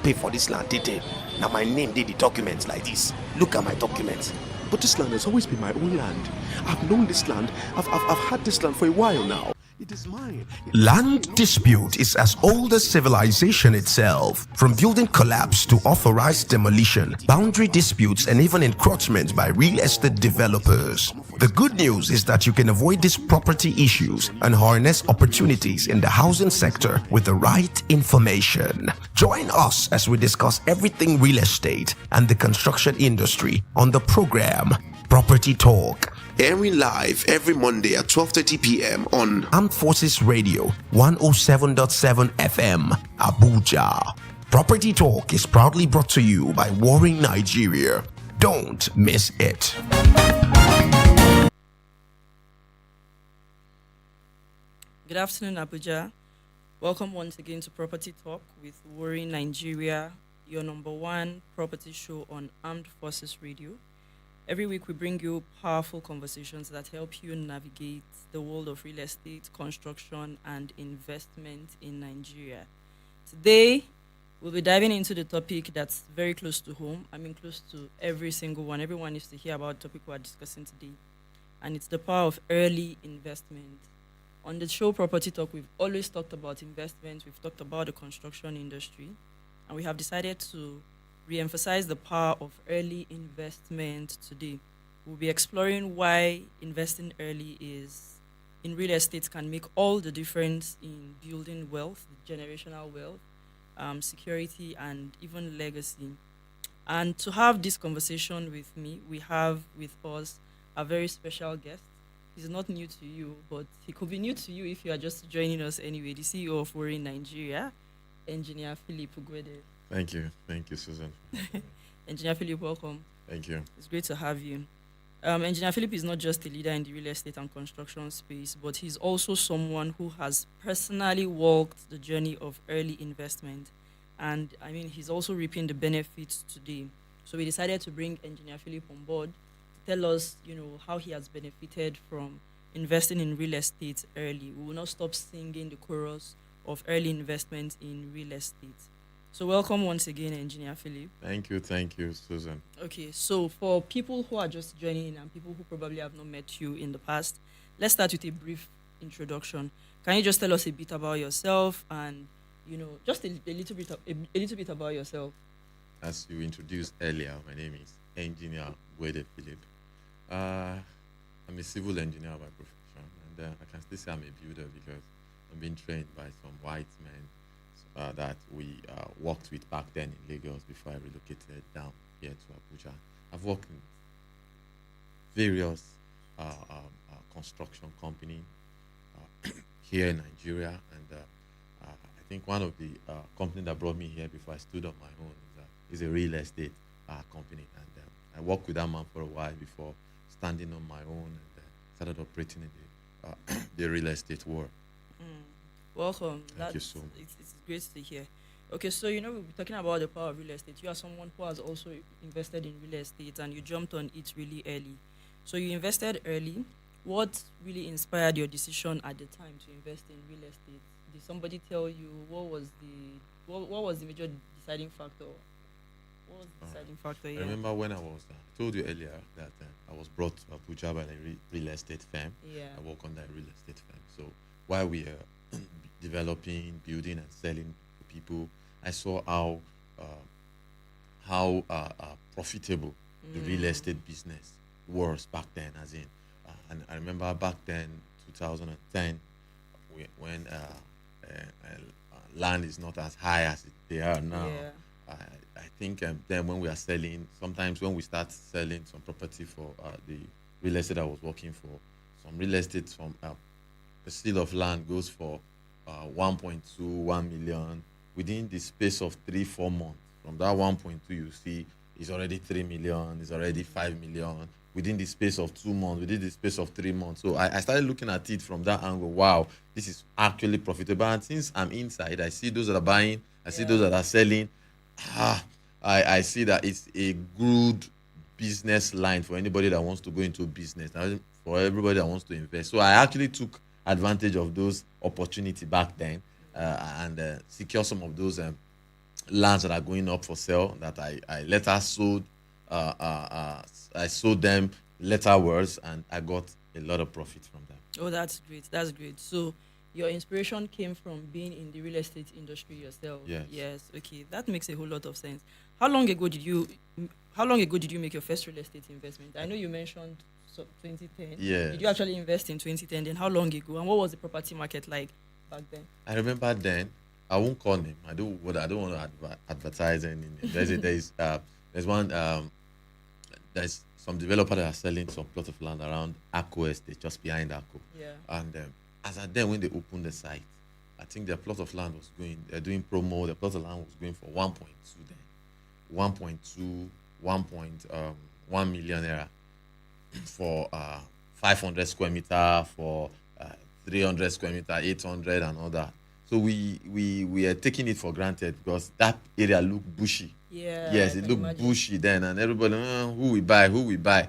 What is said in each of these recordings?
pay for this land, did they? Now my name did the documents like this. Look at my documents. But this land has always been my own land. I've known this land. I've had this land for a while now. It is mine. Land dispute is as old as civilization itself. From building collapse to authorized demolition, boundary disputes, and even encroachment by real estate developers. The good news is that you can avoid these property issues and harness opportunities in the housing sector with the right information. Join us as we discuss everything real estate and the construction industry on the program Property Talk. Airing live every Monday at 12:30 p.m. on Armed Forces Radio 107.7 FM, Abuja. Property Talk is proudly brought to you by WORIN Nigeria. Don't miss it. Good afternoon, Abuja. Welcome once again to Property Talk with WORIN Nigeria, your number one property show on Armed Forces Radio. Every week we bring you powerful conversations that help you navigate the world of real estate, construction, and investment in Nigeria. Today, we'll be diving into the topic that's very close to home. I mean, close to every single one. Everyone needs to hear about the topic we're discussing today. And it's the power of early investment. On the show Property Talk, we've always talked about investment. We've talked about the construction industry. And we have decided to re-emphasize the power of early investment today. We'll be exploring why investing early in real estate can make all the difference in building wealth, generational wealth, security, and even legacy. And to have this conversation with me, we have with us a very special guest. He's not new to you, but he could be new to you if you are just joining us anyway. The CEO of WORIN Nigeria, Engineer Philip Ugwede. Thank you, Susan. Engineer Philip, welcome. Thank you. It's great to have you. Engineer Philip is not just a leader in the real estate and construction space, but he's also someone who has personally walked the journey of early investment. And I mean, he's also reaping the benefits today. So we decided to bring Engineer Philip on board to tell us, how he has benefited from investing in real estate early. We will not stop singing the chorus of early investment in real estate. So welcome once again, Engineer Philip. Thank you, Susan. Okay, so for people who are just joining in and people who probably have not met you in the past, let's start with a brief introduction. Can you just tell us a bit about yourself and, just a little bit about yourself? As you introduced earlier, my name is Engineer Ugwede Philip. I'm a civil engineer by profession, and I can still say I'm a builder because I'm being trained by some white men that we worked with back then in Lagos before I relocated down here to Abuja. I've worked in various construction companies here in Nigeria, and I think one of the companies that brought me here before I stood on my own is a real estate company, and I worked with that man for a while before standing on my own and started operating in the real estate world. Welcome. Thank you so much. It's great to hear. Okay, so we'll be talking about the power of real estate. You are someone who has also invested in real estate and you jumped on it really early. So you invested early. What really inspired your decision at the time to invest in real estate? Did somebody tell you what was the major deciding factor? What was the deciding factor here? I remember when I told you earlier that I was brought to Abuja by a real estate firm. Yeah. I work on that real estate firm. So while we are developing, building, and selling to people, I saw how profitable the real estate business was back then. And I remember back then, 2010, when land is not as high as they are now. Yeah. I think then when we are selling, sometimes when we start selling some property for the real estate I was working for, some real estate from the sale of land goes for 1.1 million within the space of 3-4 months. From that 1.2, you see it's already 3 million, it's already 5 million within the space of 2 months, within the space of 3 months. So I started looking at it from that angle. Wow, this is actually profitable. And since I'm inside, I see those that are buying, I see those that are selling. I see that it's a good business line for anybody that wants to go into business, for everybody that wants to invest. So I actually took advantage of those opportunity back then and secure some of those lands that are going up for sale that I later sold. I sold them later words, and I got a lot of profit from them. Oh, that's great. That's great. So your inspiration came from being in the real estate industry yourself. Yes. Yes. Okay. That makes a whole lot of sense. How long ago did you how long ago did you make your first real estate investment? I know you mentioned 2010. Yes. Did you actually invest in 2010? Then how long ago? And what was the property market like back then? I remember then. I won't call him. I don't want to advertise any name. There's one. There's some developer that are selling some plot of land around Akko Estate, just behind Akko. Yeah. And as at then, when they opened the site, I think their plot of land was going. They're doing promo. The plot of land was going for 1.2 then, 1.2, 1 million naira for 500 square meter, for 300 square meter, 800 and all that. So we are taking it for granted because that area looked bushy. Yeah. Yes, I it can looked imagine. bushy then, and everybody, who we buy, who we buy.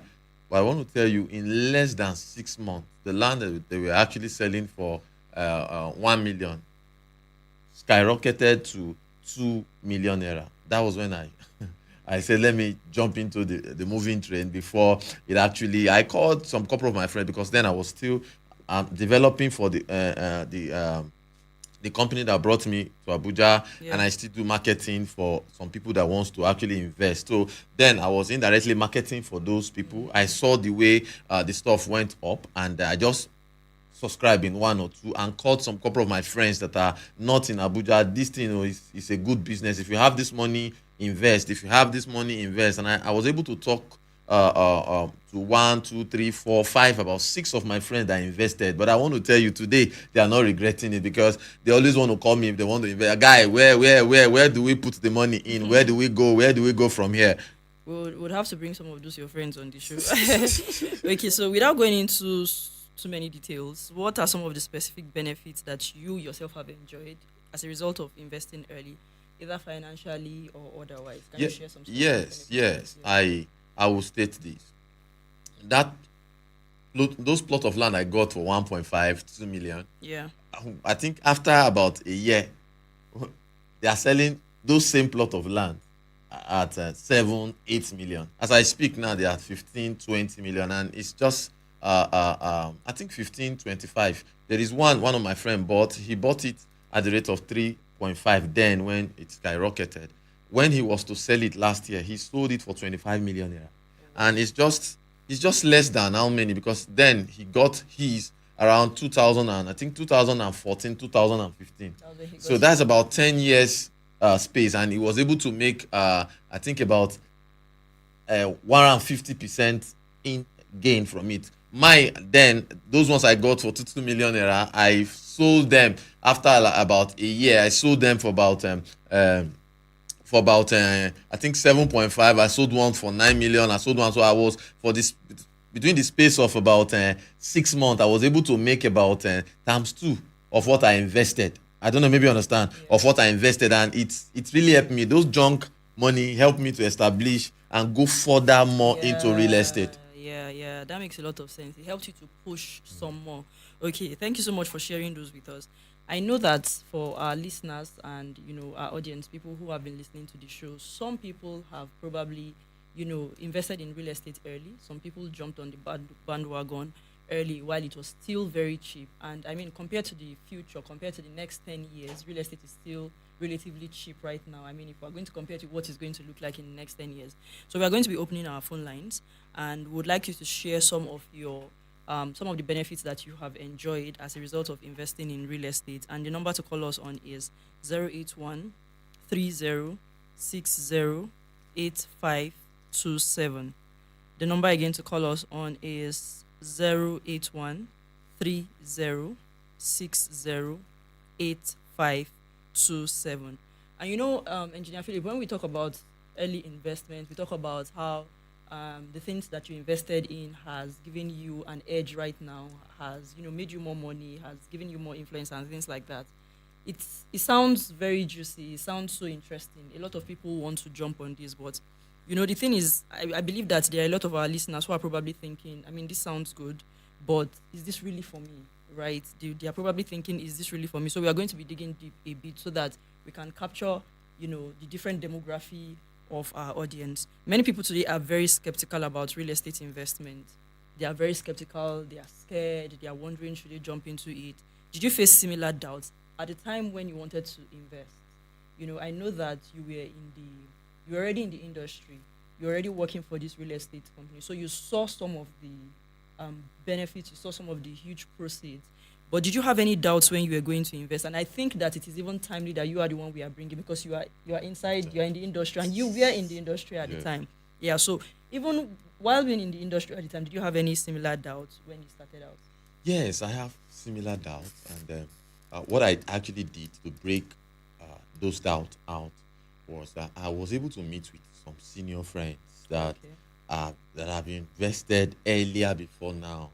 But I want to tell you, in less than 6 months, the land that they were actually selling for 1 million skyrocketed to 2 million naira. That was when I said, let me jump into the moving train before it actually. I called some couple of my friends because then I was still developing for the company that brought me to Abuja, Yeah. and I still do marketing for some people that wants to actually invest. So then I was indirectly marketing for those people. I saw the way the stuff went up, and I just subscribe in one or two and called some couple of my friends that are not in Abuja. This thing, is a good business. If you have this money, invest. If you have this money, invest. And I was able to talk to one, two, three, four, five, about six of my friends that invested. But I want to tell you today, they are not regretting it because they always want to call me if they want to invest. Guy, where do we put the money in? Where do we go? Where do we go from here? We'll have to bring some of those your friends on the show. Okay, so without going into too many details, what are some of the specific benefits that you yourself have enjoyed as a result of investing early, either financially or otherwise? Can you share some? Specific Yes, benefits? yes. I will state this. That those plot of land I got for 1.5, 2 million. Yeah. I think after about a year, they are selling those same plot of land at 7, 8 million. As I speak now, they are at 15, 20 million, and it's just I think 15, 25. There is one of my friend bought. He bought it at the rate of 3.5. Then when it skyrocketed, when he was to sell it last year, he sold it for 25 million naira, and it's just less than how many, because then he got his around 2000, and I think 2014, 2015. That was when he got So that's about 10 years space, and he was able to make I think about 150% in gain from it. My then those ones I got for 2 million naira, I sold them after about a year. I sold them for about I think 7.5. I sold one for 9 million. I sold one, so I was for this between the space of about 6 months. I was able to make about times two of what I invested. I don't know, maybe you understand, of what I invested, and it really helped me. Those junk money helped me to establish and go further more into real estate. Yeah, that makes a lot of sense. It helps you to push some more. Okay, thank you so much for sharing those with us. I know that for our listeners and our audience, people who have been listening to the show, some people have probably invested in real estate early. Some people jumped on the bandwagon early while it was still very cheap. And I mean, compared to the future, compared to the next 10 years, real estate is still relatively cheap right now. I mean, if we're going to compare to what it's going to look like in the next 10 years. So we are going to be opening our phone lines and would like you to share some of the benefits that you have enjoyed as a result of investing in real estate. And the number to call us on is 081 3060 8527. The number again to call us on is 081 3060 8527. And Engineer Philip, when we talk about early investment, we talk about how the things that you invested in has given you an edge right now, has made you more money, has given you more influence and things like that. It sounds very juicy. It sounds so interesting. A lot of people want to jump on this, but the thing is, I believe that there are a lot of our listeners who are probably thinking, I mean, this sounds good, but is this really for me? Right? They are probably thinking, is this really for me? So we are going to be digging deep a bit so that we can capture the different demography of our audience. Many people today are very skeptical about real estate investment. They are very skeptical, they are scared, they are wondering should they jump into it. Did you face similar doubts at the time when you wanted to invest? I know that you were already in the industry. You're already working for this real estate company. So you saw some of the benefits, you saw some of the huge proceeds. But did you have any doubts when you were going to invest? And I think that it is even timely that you are the one we are bringing, because you are inside, you are in the industry, and you were in the industry at the time. Yeah. So even while being in the industry at the time, did you have any similar doubts when you started out? Yes, I have similar doubts, and what I actually did to break those doubts out was that I was able to meet with some senior friends that have invested earlier before now.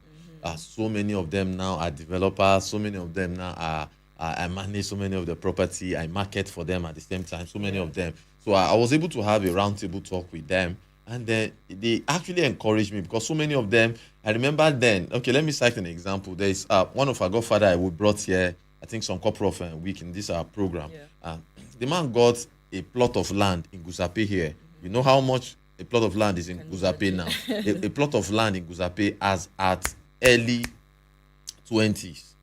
So many of them now are developers. So many of them now are I manage so many of the property. I market for them at the same time. So many of them. So I was able to have a roundtable talk with them, and they actually encouraged me, because so many of them. I remember then. Okay, let me cite an example. There is one of our godfather we brought here, I think some couple of week in this program. The man got a plot of land in Gusape here. You know how much a plot of land is in Gusape now? A plot of land in Gusape as at early 20s.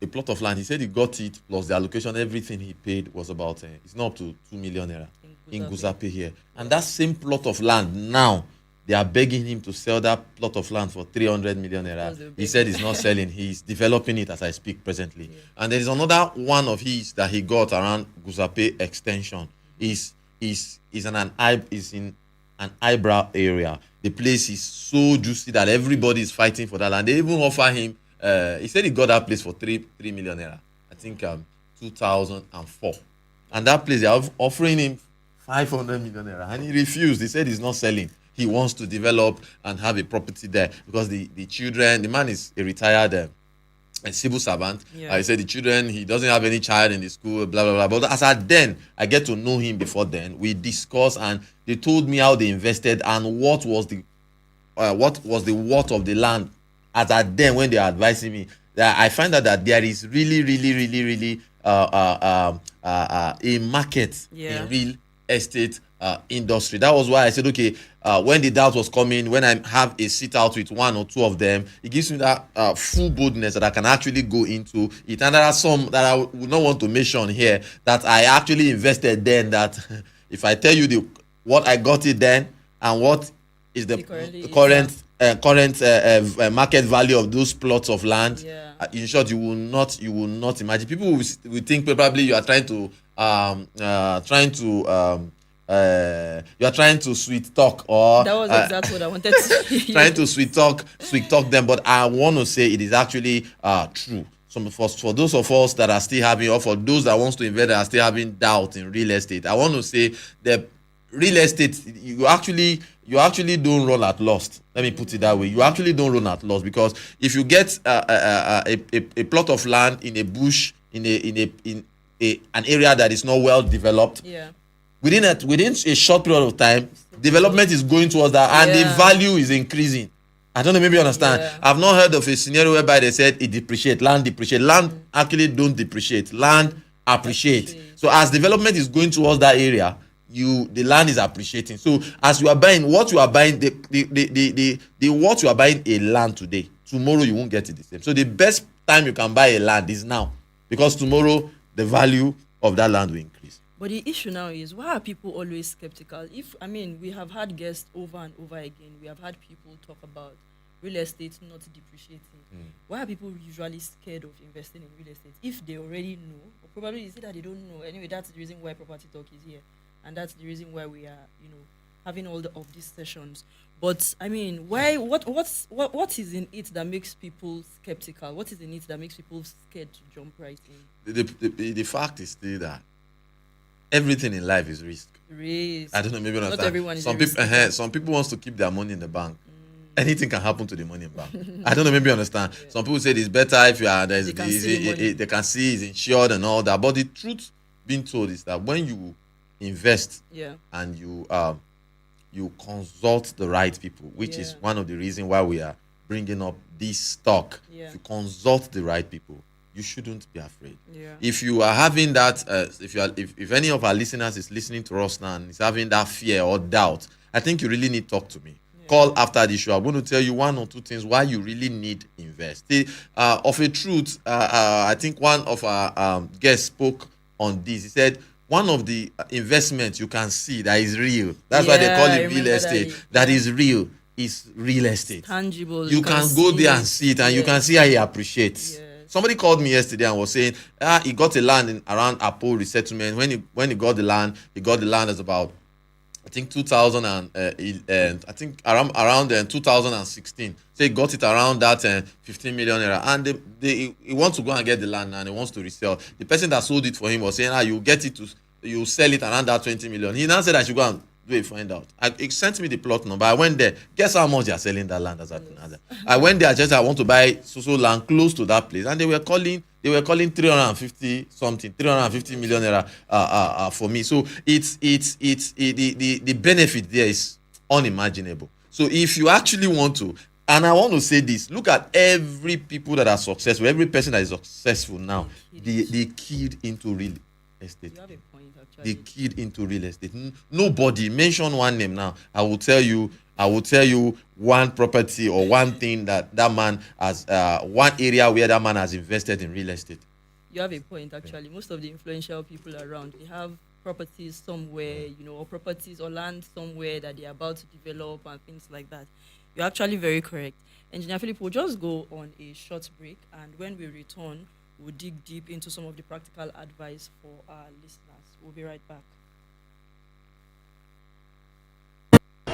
A plot of land. He said he got it plus the allocation, everything he paid was about it's not up to 2 million naira in Gusape here. And that same plot of land now, they are begging him to sell that plot of land for 300 million naira. He said he's not selling. He's developing it as I speak presently. And there is another one of his that he got around Gusape extension. Is in an eyebrow area. The place is so juicy that everybody is fighting for that land. They even offer him. He said he got that place for 3 million naira. I think 2004. And that place they are offering him 500 million naira, and he refused. He said he's not selling. He wants to develop and have a property there, because the children, the man is a retired a civil servant. He said the children, he doesn't have any child in the school, blah, blah, blah. But as at then, I get to know him before then. We discussed, and they told me how they invested and what was the worth of the land as at then when they are advising me. That I find out that there is really, really, really, really a market in real estate industry. That was why I said, okay, when the doubt was coming, when I have a sit out with one or two of them, it gives me that full boldness that I can actually go into it. And there are some that I would not want to mention here that I actually invested then, that if I tell you what I got it then and what is the current market value of those plots of land, in short, you will not imagine. People will think probably you are trying to sweet talk, or that was exactly what I wanted to hear. Trying to sweet talk them, but I want to say it is actually true. So for those of us that are still having, or for those that wants to invest that are still having doubt in real estate, I want to say that real estate, you actually don't run at loss. Let me put it that way. You actually don't run at loss, because if you get a plot of land in a bush in an area that is not well developed, within a short period of time, development is going towards that, and the value is increasing. I don't know, maybe you understand. I've not heard of a scenario whereby they said it depreciate, land depreciate. Land actually don't depreciate. Land appreciate. So as development is going towards that area, the land is appreciating. So as you are buying, what you are buying, what you are buying a land today, tomorrow you won't get it the same. So the best time you can buy a land is now, because tomorrow the value of that land will increase. But the issue now is, why are people always skeptical? We have had guests over and over again. We have had people talk about real estate not depreciating. Why are people usually scared of investing in real estate if they already know? Or probably is it that they don't know? Anyway, that's the reason why Property Talk is here. And that's the reason why we are, having all of these sessions. But why? What is in it that makes people skeptical? What is in it that makes people scared to jump right in? The fact is still that everything in life is risk. I don't know, maybe not everyone is some people wants to keep their money in the bank. Anything can happen to the money in the bank. I don't know, maybe you understand. Some people say it's better if you are they can see it's insured and all that. But the truth being told is that when you invest and you consult the right people, which is one of the reasons why we are bringing up this talk. If you consult the right people, you shouldn't be afraid. Yeah. If you are having that, if any of our listeners is listening to us now and is having that fear or doubt, I think you really need to talk to me. Call after the show. I'm going to tell you one or two things why you really need invest. Of a truth, I think one of our guests spoke on this. He said one of the investments you can see that is real. That's why they call I it real remember estate. That is real. Is real estate. Tangible. You can go there and see it, and you can see how he appreciates. Yes. Somebody called me yesterday and was saying he got a land around Apo resettlement. When he got the land, as about, I think 2000 and I think around 2016. So he got it around that 15 million naira, and he wants to go and get the land and he wants to resell. The person that sold it for him was saying, you sell it around that 20 million. He now said I should go and do a find out. He sent me the plot number. I went there. Guess how much they are selling that land as I went there. I want to buy so land close to that place, and they were calling 350 million naira for me. So the benefit there is unimaginable. So if you actually want to, and I want to say this, look at every people that are successful, every person that is successful now, they keyed into real estate. You have a point, actually. They keyed into real estate. Nobody mention one name now. I will tell you one property or one thing that man has, one area where that man has invested in real estate. You have a point, actually. Most of the influential people around, they have properties somewhere, or properties or land somewhere that they're about to develop and things like that. You're actually very correct. Engineer Philip, we'll just go on a short break, and when we return, we'll dig deep into some of the practical advice for our listeners. We'll be right back.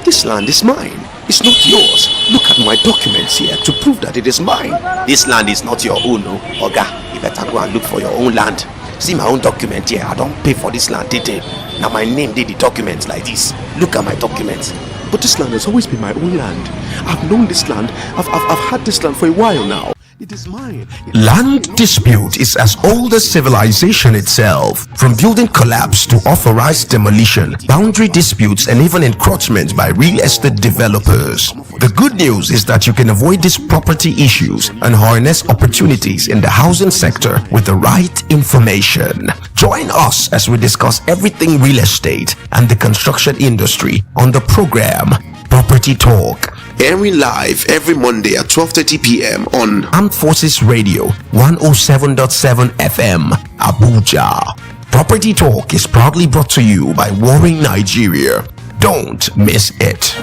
This land is mine. It's not yours. Look at my documents here to prove that it is mine. This land is not your own, no. Oga, you better go and look for your own land. See my own document here. I don't pay for this land detail. Now my name did the documents like this. Look at my documents. But this land has always been my own land. I've known this land. I've had this land for a while now. It is mine. Land dispute is as old as civilization itself. From building collapse to authorized demolition, boundary disputes, and even encroachment by real estate developers. The good news is that you can avoid these property issues and harness opportunities in the housing sector with the right information. Join us as we discuss everything real estate and the construction industry on the program Property Talk. Airing live every Monday at 12:30 p.m. on Armed Forces Radio 107.7 FM, Abuja. Property Talk is proudly brought to you by WORIN Nigeria. Don't miss it.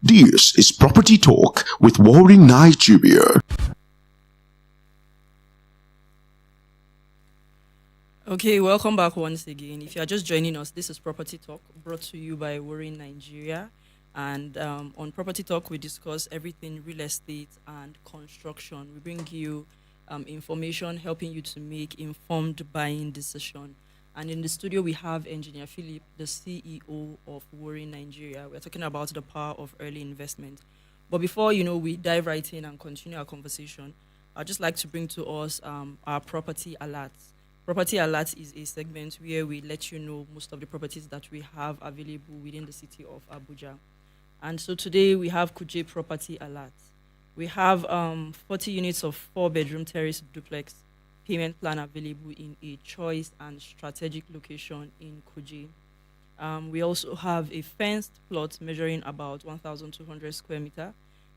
This is Property Talk with WORIN Nigeria. Okay, welcome back once again. If you are just joining us, this is Property Talk, brought to you by WORIN Nigeria. And on Property Talk, we discuss everything real estate and construction. We bring you information helping you to make informed buying decision. And in the studio, we have Engineer Philip, the CEO of WORIN Nigeria. We're talking about the power of early investment. But before, we dive right in and continue our conversation, I'd just like to bring to us our Property Alerts. Property Alerts is a segment where we let you know most of the properties that we have available within the city of Abuja. And so today, we have Kuje Property Alerts. We have 40 units of 4-bedroom terrace duplex payment plan available in a choice and strategic location in Kuje. We also have a fenced plot measuring about 1,200 square meter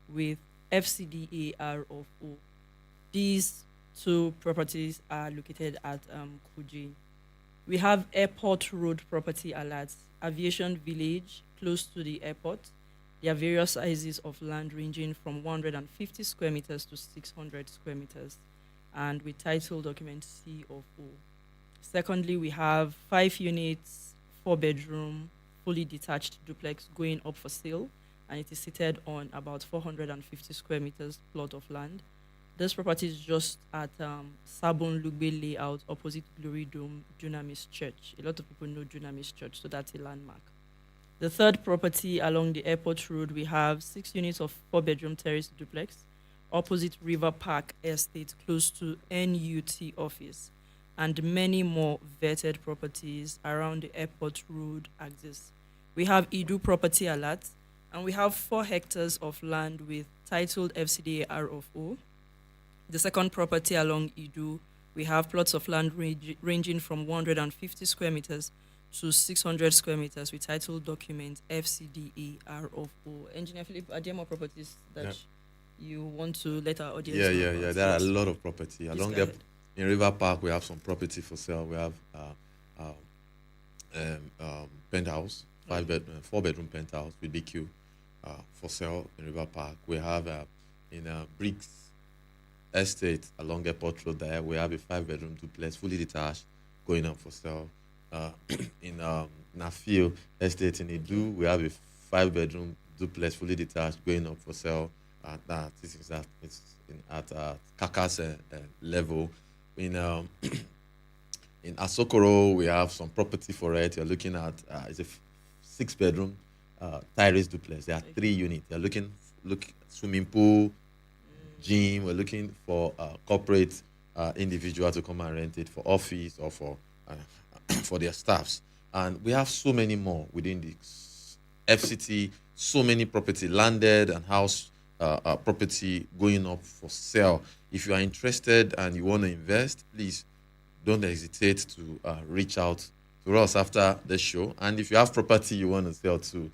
with FCDAR of O. These two properties are located at Kuje. We have Airport Road Property Alerts, Aviation Village, close to the airport. There are various sizes of land ranging from 150 square meters to 600 square meters. And with title document C of O. Secondly, we have 5 units, 4-bedroom, fully detached duplex going up for sale, and it is seated on about 450 square meters plot of land. This property is just at Sabon Lugbe layout opposite Glory Dome Dunamis Church. A lot of people know Dunamis Church, so that's a landmark. The third property along the airport road, we have 6 units of 4-bedroom terrace duplex opposite River Park Estate, close to NUT office, and many more vetted properties around the airport road axis. We have Idu Property Alert, and we have 4 hectares of land with titled FCDA R of O. The second property along Idu, we have plots of land ranging from 150 square meters to 600 square meters with title document FCDA R of O. Engineer Philip, are there more properties that Yeah. you want to let our audience Yeah, know yeah, about? yeah. There are a Yes. lot of property along go there. ahead. In River Park, we have some property for sale. We have penthouse, 4 bedroom penthouse with BQ for sale in River Park. We have in Briggs Estate along Airport Road there. We have a 5 bedroom duplex, fully detached, going up for sale. In Nafil Estate in Idu, we have a 5 bedroom duplex, fully detached, going up for sale. This is at Kakas level. In in Asokoro, we have some property for it. You're looking at it's a 6 bedroom terrace duplex. There are 3 units. You're look swimming pool, gym. We're looking for corporate individual to come and rent it for office or for for their staffs. And we have so many more within the FCT. So many property landed and house property going up for sale. If you are interested and you want to invest, please don't hesitate to reach out to us after the show. And if you have property you want to sell too,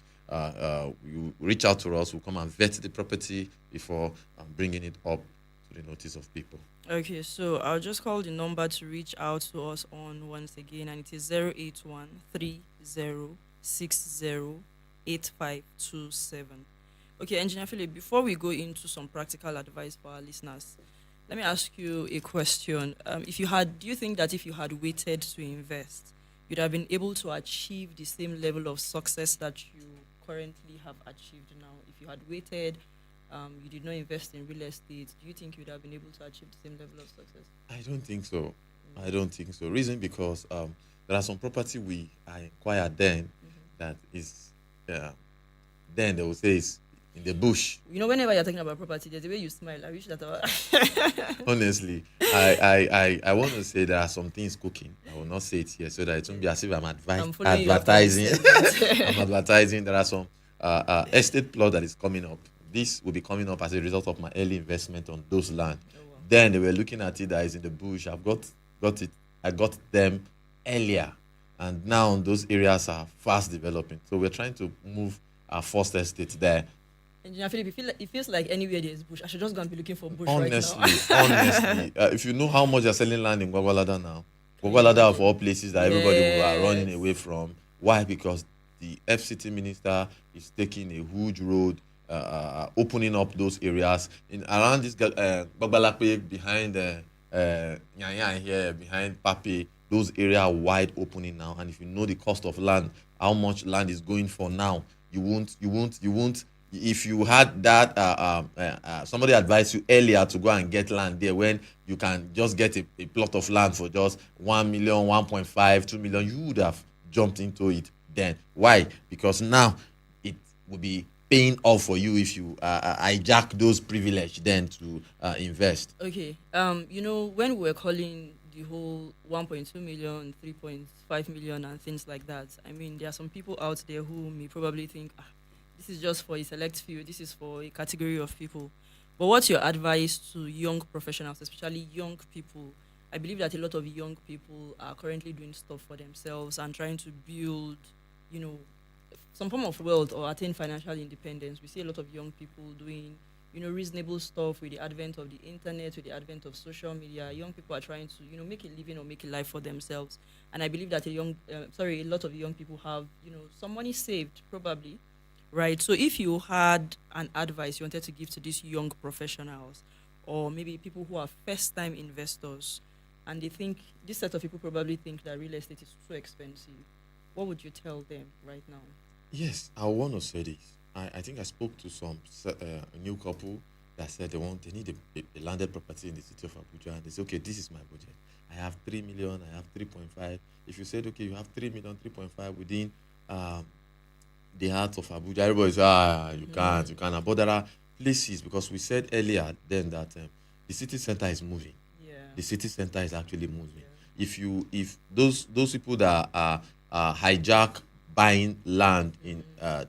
you reach out to us. We'll come and vet the property before bringing it up to the notice of people. Okay, so I'll just call the number to reach out to us on once again, and it is 081 8527. Okay, Engineer Philip, before we go into some practical advice for our listeners, let me ask you a question. Do you think that if you had waited to invest, you'd have been able to achieve the same level of success that you currently have achieved now? If you had waited, you did not invest in real estate, do you think you'd have been able to achieve the same level of success? I don't think so. I don't think so. Reason because there are some property I acquired then that is then they will say it's in the bush. You know, whenever you're talking about property, there's a way you smile. I wish that Honestly, I want to say there are some things cooking. I will not say it here so that it won't be as if I'm following your advertising. thoughts. I'm advertising. There are some estate plot that is coming up. This will be coming up as a result of my early investment on those land. Oh, wow. Then they were looking at it that is in the bush. I've got it. I got them earlier, and now those areas are fast developing. So we're trying to move our first estate there. Engineer Philip, it feels like anywhere there's bush, I should just go and be looking for bush Honestly, right now. honestly, if you know how much they're selling land in Gwagwalada now, Gwagwalada of all places that everybody are running away from. Why? Because the FCT minister is taking a huge road, opening up those areas in around this Gbagbalakpe behind Nyanya here, behind Pape. Those areas are wide opening now, and if you know the cost of land, how much land is going for now, you won't. If you had that, somebody advised you earlier to go and get land there when you can just get a plot of land for just 1 million, 1.5, 2 million, you would have jumped into it then. Why? Because now it will be paying off for you if you hijack those privilege then to invest. Okay. When we were calling the whole 1.2 million, 3.5 million, and things like that, I mean, there are some people out there who may probably think, this is just for a select few, this is for a category of people. But what's your advice to young professionals, especially young people? I believe that a lot of young people are currently doing stuff for themselves and trying to build, some form of wealth or attain financial independence. We see a lot of young people doing, reasonable stuff with the advent of the internet, with the advent of social media. Young people are trying to, make a living or make a life for themselves. And I believe that a lot of young people have, some money saved, probably. Right. So if you had an advice you wanted to give to these young professionals, or maybe people who are first-time investors, and this set of people probably think that real estate is too expensive, what would you tell them right now? Yes, I want to say this. I think I spoke to some new couple that said they need a landed property in the city of Abuja, and they say, okay, this is my budget. I have 3 million, I have 3.5. If you said, okay, you have 3 million, 3.5 within the heart of Abuja, everybody says, you can't. But there are places, because we said earlier then that the city center is moving. Yeah. The city center is actually moving. Yeah. If those people that are hijack buying land in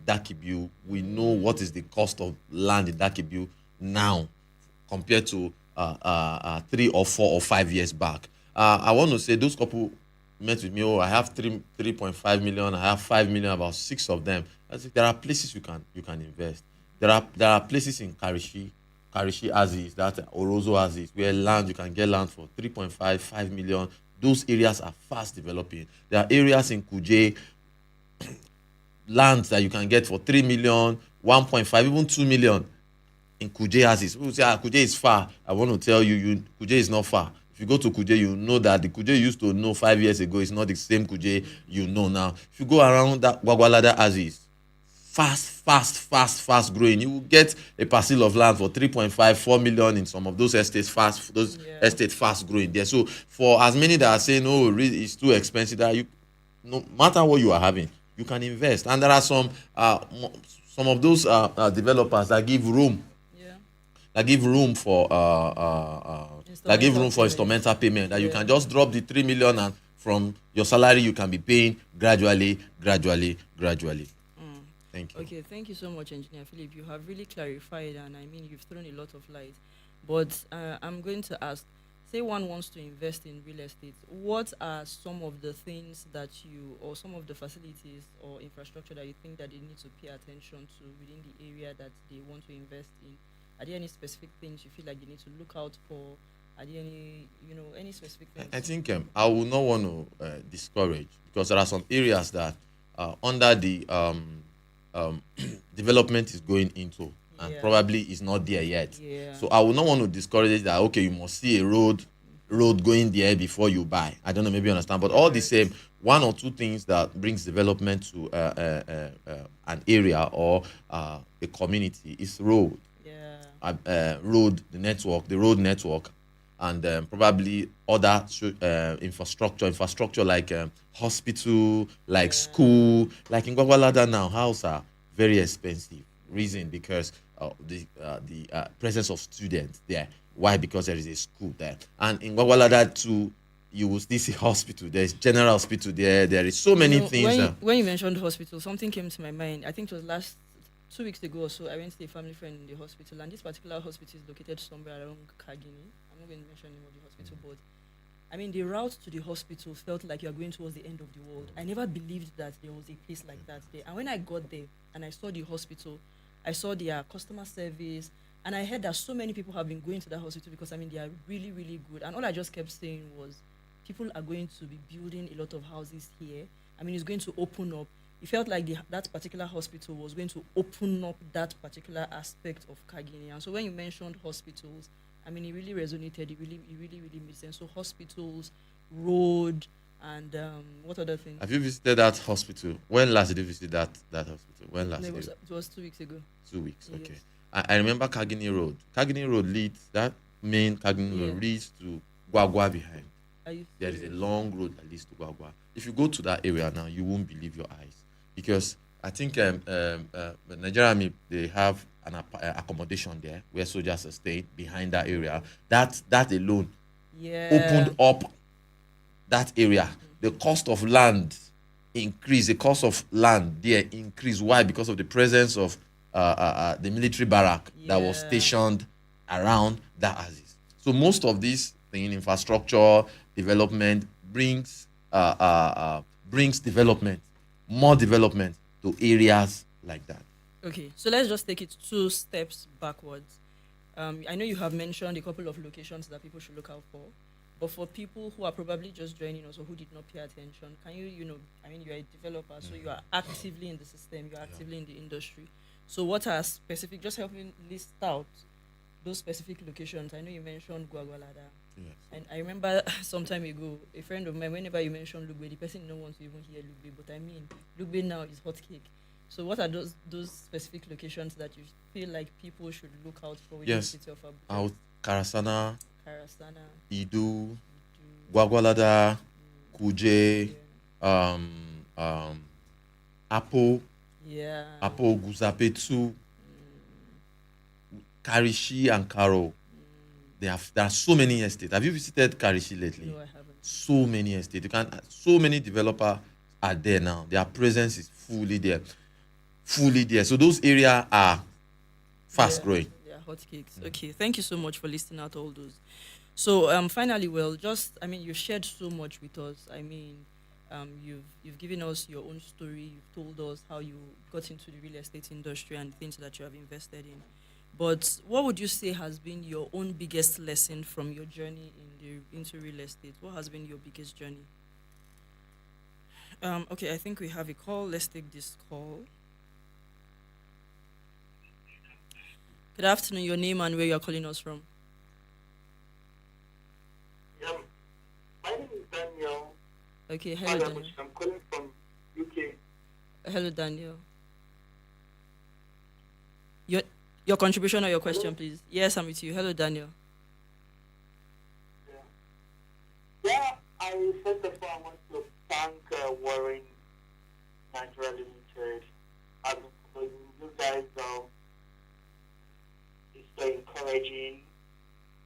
Dakibu, we know what is the cost of land in Dakibu now compared to 3 or 4 or 5 years back. I want to say those couple met with me. Oh, I have 3.5 million. I have 5 million. About 6 of them. I think there are places you can invest. There are places in Karishi Aziz, that Orozo Aziz, where land you can get land for 3.5, 5 million. Those areas are fast developing. There are areas in Kuje, lands that you can get for 3 million, 1.5, even 2 million in Kuje Aziz. People say, Kuje is far. I want to tell you, Kuje is not far. If you go to Kuje, you know that the Kuje you used to know 5 years ago is not the same Kuje you know now. If you go around that Gwagwalada Aziz, fast growing. You will get a parcel of land for 3.5, 4 million in some of those estates estates fast growing there. So for as many that are saying, oh, it's too expensive, that you, no matter what you are having, you can invest. And there are some of those developers that give room. Yeah. That give room for instrumental payment, that you Yeah. can just drop the 3 million, and from your salary you can be paying gradually. Thank you. Okay, thank you so much, Engineer Philip. You have really clarified, and I mean, you've thrown a lot of light. But I'm going to ask, say one wants to invest in real estate, what are some of the things that or some of the facilities or infrastructure that you think that they need to pay attention to within the area that they want to invest in? Are there any specific things you feel like they need to look out for? Are there any specific things? I think I will not want to discourage, because there are some areas that under the development is going into, and probably is not there yet. Yeah. So I will not want to discourage that. Okay, you must see a road going there before you buy. I don't know, maybe you understand, but all the same, one or two things that brings development to an area or a community is road. Yeah. The road network, and probably other infrastructure like hospital, like school, like in Gwagwalada now. Houses are very expensive. Reason because the presence of students there. Why? Because there is a school there, and in Gwagwalada too, you will still see hospital. There is general hospital there. There is so many things. When you mentioned hospital, something came to my mind. I think it was 2 weeks ago or so. I went to a family friend in the hospital, and this particular hospital is located somewhere around Kagini. I'm not going to mention the name of the hospital, but I mean, the route to the hospital felt like you are going towards the end of the world. I never believed that there was a place like that there. And when I got there and I saw the hospital, I saw their customer service, and I heard that so many people have been going to that hospital because, I mean, they are really, really good. And all I just kept saying was, people are going to be building a lot of houses here. I mean, it's going to open up. It felt like that particular hospital was going to open up that particular aspect of Kagini. And so when you mentioned hospitals, I mean, it really resonated. It really made sense. So hospitals, road, and what other things? Have you visited that hospital? When last did you visit that hospital? When last? No, it was 2 weeks ago. 2 weeks, okay. Yes. I remember Kagini Road. Kagini Road leads, that main Kagini Road leads to Gwagwa behind. There is a long road that leads to Gwagwa. If you go to that area now, you won't believe your eyes. Because I think the Nigerian Army, they have an accommodation there where soldiers are staying behind that area. That alone opened up that area. The cost of land increased. The cost of land there increased. Why? Because of the presence of the military barrack that was stationed around that axis. So most of this thing, infrastructure development, brings development, more development to areas like that. Okay, so let's just take it 2 steps backwards. I know you have mentioned a couple of locations that people should look out for, but for people who are probably just joining us or who did not pay attention, can you, I mean, you are a developer, so you are actively in the system, you are actively in the industry. So what are specific, just help me list out those specific locations. I know you mentioned Gwagwalada. Yes. And I remember some time ago, a friend of mine, whenever you mention Lugbe, the person didn't want to even hear Lugbe, but I mean, Lugbe now is hot cake. So what are those specific locations that you feel like people should look out for within the city of Abuja? Karasana, Idu, Idu, Gwagwalada, Kuje, Apo, Apo Guzapetu. Karishi and Karo. There are so many estates. Have you visited Karishi lately? No, I haven't. So many estates. So many developers are there now. Their presence is fully there. Fully there. So those areas are fast growing. They are hotcakes. Okay, thank you so much for listing out all those. So finally, well, just I mean, you shared so much with us. I mean, you've given us your own story. You've told us how you got into the real estate industry and things that you have invested in. But what would you say has been your own biggest lesson from your journey into real estate? What has been your biggest journey? Okay, I think we have a call. Let's take this call. Good afternoon. Your name and where you are calling us from. Yeah, my name is Daniel. Okay, hello Daniel. I'm calling from UK. Hello Daniel. Your contribution or your question, please. Yes, I'm with you. Hello Daniel. Yeah, I first of all I want to thank WORIN Nigeria Limited. I've been following you guys. It's so encouraging.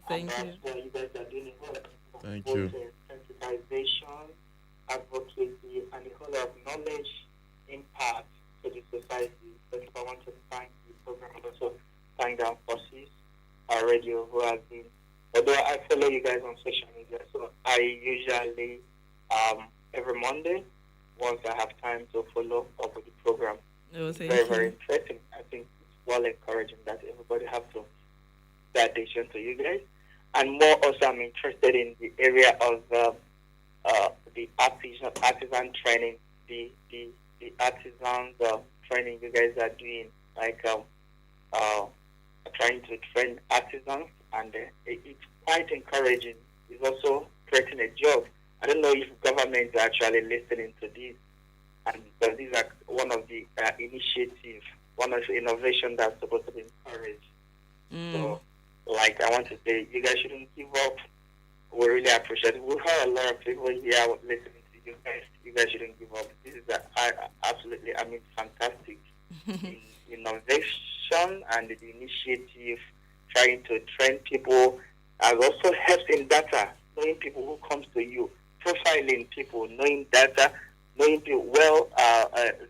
Thank and you. you guys are doing a whole lot of Thank both, you. sensitization, advocacy, and a whole lot of knowledge impact to the society. So I want to thank the program and also thank the forces radio who has been. Although I follow you guys on social media, so I usually every Monday, once I have time to follow up with the program. No, thank Very, you. very interesting. I think it's well encouraging that everybody have to pay attention to you guys. And more also, I'm interested in the area of the artisan training, the artisans training you guys are doing, like trying to train artisans, and it's quite encouraging. It's also creating a job. I don't know if government are actually listening to this, and because these are one of the initiatives, one of the innovation that's supposed to be encouraged. So, like, I want to say, you guys shouldn't give up. We really appreciate it. We have a lot of people here listening to you guys. You guys shouldn't give up. This is absolutely, I mean, fantastic innovation, and the initiative trying to train people, and also helps in data, knowing people who comes to you, profiling people, knowing data, knowing people well,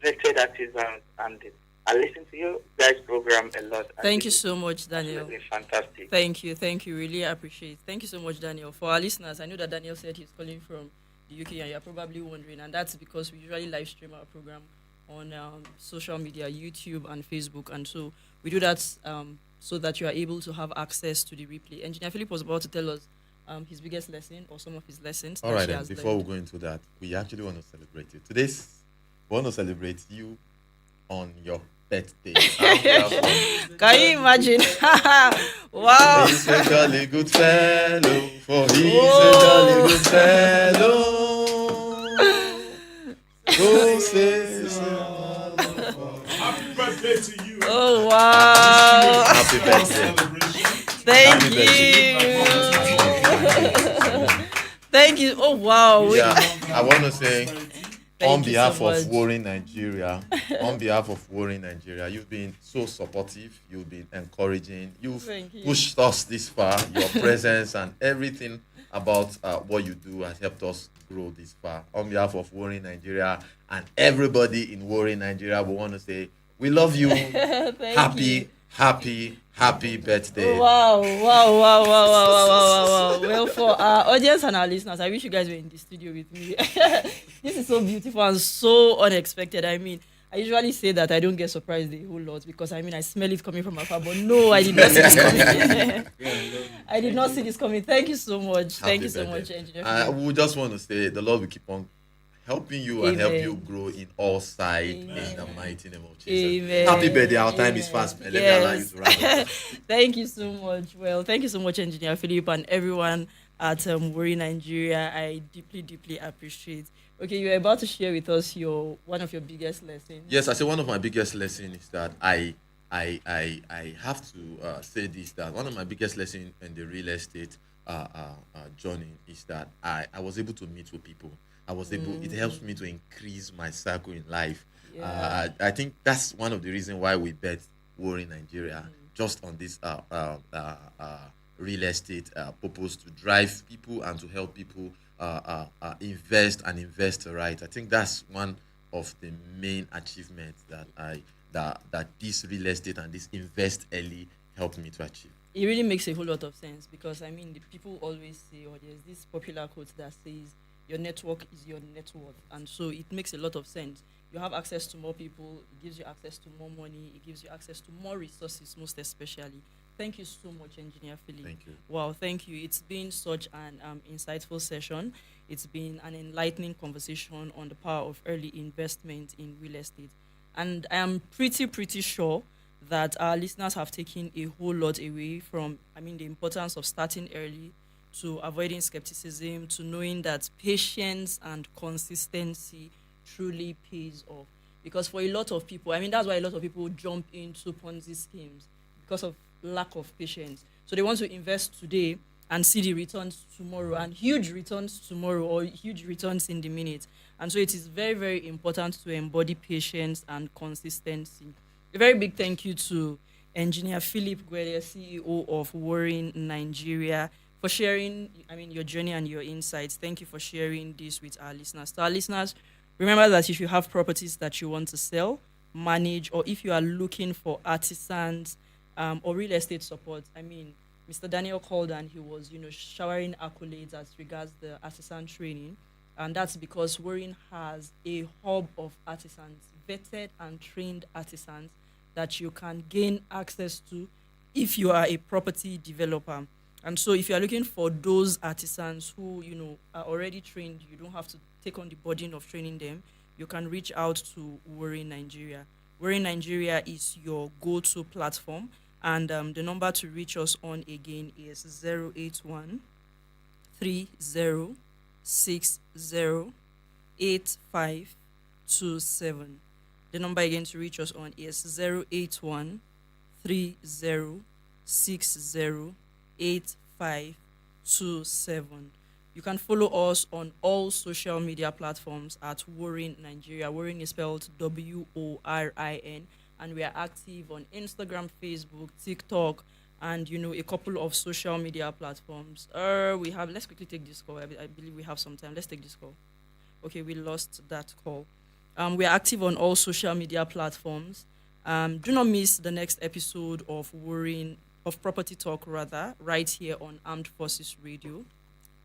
vetted artisans, and I listen to you guys program a lot. Thank you so much, Daniel. Absolutely fantastic. Thank you. Really appreciate it. Thank you so much, Daniel. For our listeners, I know that Daniel said he's calling from the UK, and you're probably wondering, and that's because we usually live stream our program on social media, YouTube and Facebook, and so we do that so that you are able to have access to the replay. Engineer Philip was about to tell us his biggest lesson or some of his lessons. All right, then, before we go into that, we actually want to celebrate you. We want to celebrate you on your birthday. Can you imagine? Wow. He's a jolly good fellow, for he's a jolly good fellow. Who says Happy birthday to you. Oh, wow. happy birthday? Thank Happy you. Thank you. Oh, wow. Wait. Yeah, I want to say, Thank on you behalf so of much. WORIN Nigeria, you've been so supportive, you've been encouraging, you've Thank you. pushed us this far. Your presence and everything about what you do has helped us grow this far. On behalf of WORIN Nigeria and everybody in WORIN Nigeria, we want to say we love you. Thank you. Happy birthday. Wow. Well, for our audience and our listeners, I wish you guys were in the studio with me. This is so beautiful and so unexpected. I mean, I usually say that I don't get surprised a whole lot because I mean I smell it coming from afar, but no, I did not see this coming. I did not see this coming. Thank you so much. Thank you so birthday. much, Engineer. We just want to say the Lord will keep on helping you and help Amen. you grow in all sides in Amen. the mighty name of Jesus. Amen. Happy birthday. Our time is fast, man. Let me allow you to wrap up. Thank you so much. Well, thank you so much, Engineer Philip, and everyone at WORIN Nigeria. I deeply appreciate. Okay, you were about to share with us one of your biggest lessons. Yes, I say one of my biggest lessons is that I have to say this, that one of my biggest lessons in the real estate journey is that I was able to meet with people. It helps me to increase my circle in life. Yeah. I think that's one of the reasons why we bet WORIN Nigeria. just on this real estate purpose to drive people and to help people invest and invest right. I think that's one of the main achievements that this real estate and this invest early helped me to achieve. It really makes a whole lot of sense because I mean, the people always say, or there's this popular quote that says, "Your network is your net worth," and so it makes a lot of sense. You have access to more people, it gives you access to more money, it gives you access to more resources, most especially. Thank you so much, Engineer Philip. Thank you. Wow, thank you. It's been such an insightful session. It's been an enlightening conversation on the power of early investment in real estate. And I am pretty sure that our listeners have taken a whole lot away from, the importance of starting early, to avoiding skepticism, to knowing that patience and consistency truly pays off. Because for a lot of people, that's why a lot of people jump into Ponzi schemes, because of lack of patience. So they want to invest today and see the returns tomorrow, and huge returns tomorrow, or huge returns in the minute. And so it is very, very important to embody patience and consistency. A very big thank you to Engineer Philip Gwede, CEO of WORIN Nigeria, for sharing, your journey and your insights. Thank you for sharing this with our listeners. To our listeners, remember that if you have properties that you want to sell, manage, or if you are looking for artisans or real estate support, Mr. Daniel called and he was, showering accolades as regards the artisan training. And that's because WORIN has a hub of artisans, vetted and trained artisans that you can gain access to if you are a property developer. And so if you are looking for those artisans who, are already trained, you don't have to take on the burden of training them, you can reach out to WORIN Nigeria. WORIN Nigeria is your go-to platform. And the number to reach us on again is 081 30 60 8527. The number again to reach us on is 081 30 60 8527. You can follow us on all social media platforms at WORIN Nigeria. WORIN is spelled WORIN, and we are active on Instagram, Facebook, TikTok, and a couple of social media platforms. Let's quickly take this call. I believe we have some time. Let's take this call. Okay, we lost that call. We are active on all social media platforms. Do not miss the next episode of Property Talk, right here on Armed Forces Radio.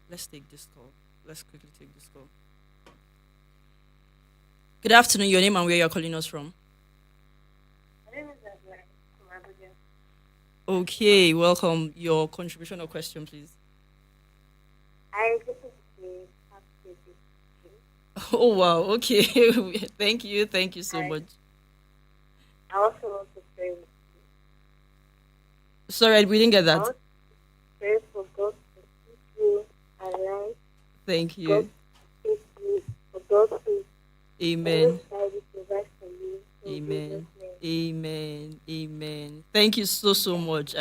Let's take this call. Let's quickly take this call. Good afternoon. Your name and where you're calling us from? My name is Adelaide from Abuja. Okay, welcome. Your contribution or question, please. I just want to say happy birthday. Oh, wow. Okay. Thank you so much. I also want to pray with Sorry, we didn't get you. I that. want to pray for God to keep you alive. Thank God you. to keep you. For God to Amen. always provide for you. In Amen. Jesus' name. Amen. Thank you so much.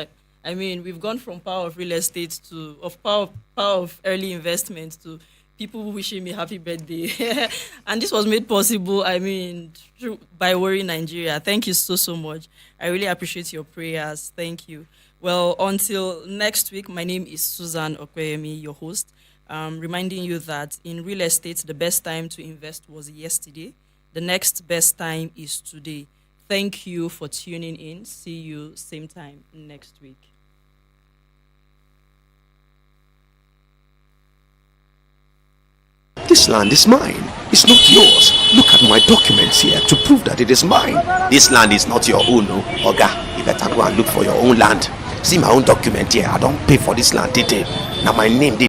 We've gone from power of real estate to power of early investment to people wishing me happy birthday. And this was made possible, by WORIN Nigeria. Thank you so much. I really appreciate your prayers. Thank you. Well, until next week, my name is Susan Okweyemi, your host. Reminding you that in real estate, the best time to invest was yesterday. The next best time is today. Thank you for tuning in. See you same time next week. This land is mine. It's not yours. Look at my documents here to prove that it is mine. This land is not your own, no. Oga, you better go and look for your own land. See my own document here. I don't pay for this land, did they? Now my name,